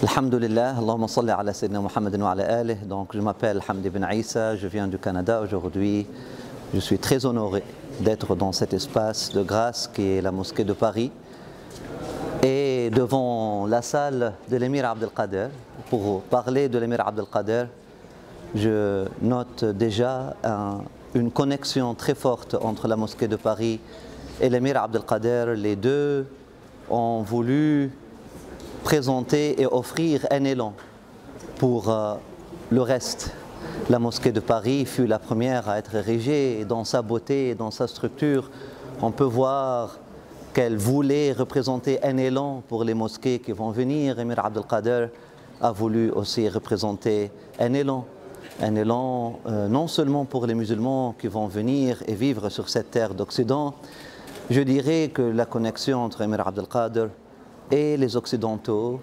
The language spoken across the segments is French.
Alhamdulillah, Allahumma salli ala Sayyidina Muhammadin wa ala alih. Donc je m'appelle Hamdi Ben Aïssa, je viens du Canada aujourd'hui. Je suis très honoré d'être dans cet espace de grâce qui est la mosquée de Paris et devant la salle de l'émir Abdelkader. Pour parler de l'émir Abdelkader, je note déjà une connexion très forte entre la mosquée de Paris et l'émir Abdelkader. Les deux ont voulu présenter et offrir un élan pour le reste. La mosquée de Paris fut la première à être érigée et dans sa beauté et dans sa structure, on peut voir qu'elle voulait représenter un élan pour les mosquées qui vont venir. Émir Abdelkader a voulu aussi représenter un élan non seulement pour les musulmans qui vont venir et vivre sur cette terre d'Occident. Je dirais que la connexion entre Émir Abdelkader et les Occidentaux,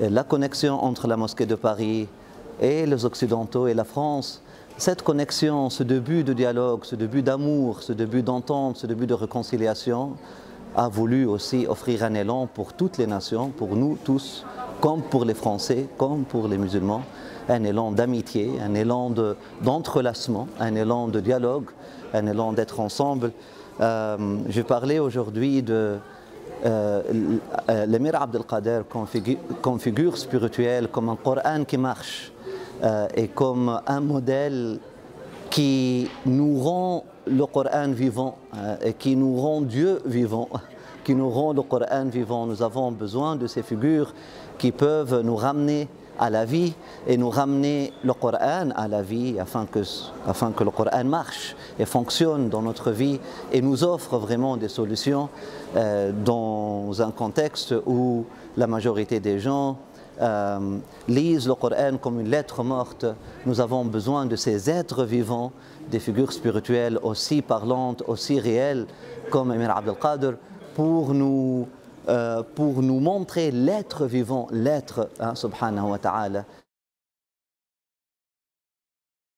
et la connexion entre la mosquée de Paris et les Occidentaux et la France, cette connexion, ce début de dialogue, ce début d'amour, ce début d'entente, ce début de réconciliation, a voulu aussi offrir un élan pour toutes les nations, pour nous tous, comme pour les Français, comme pour les musulmans, un élan d'amitié, un élan d'entrelacement, un élan de dialogue, un élan d'être ensemble. Je parlais aujourd'hui de l'émir Abdelkader comme figure spirituelle, comme un Coran qui marche et comme un modèle qui nous rend le Coran vivant et qui nous rend Dieu vivant, qui nous rend le Coran vivant. Nous avons besoin de ces figures qui peuvent nous ramener à la vie et nous ramener le Coran à la vie afin que le Coran marche et fonctionne dans notre vie et nous offre vraiment des solutions dans un contexte où la majorité des gens lisent le Coran comme une lettre morte. Nous avons besoin de ces êtres vivants, des figures spirituelles aussi parlantes, aussi réelles comme Émir Abdelkader pour nous montrer l'être vivant, l'être, subhanahu wa ta'ala.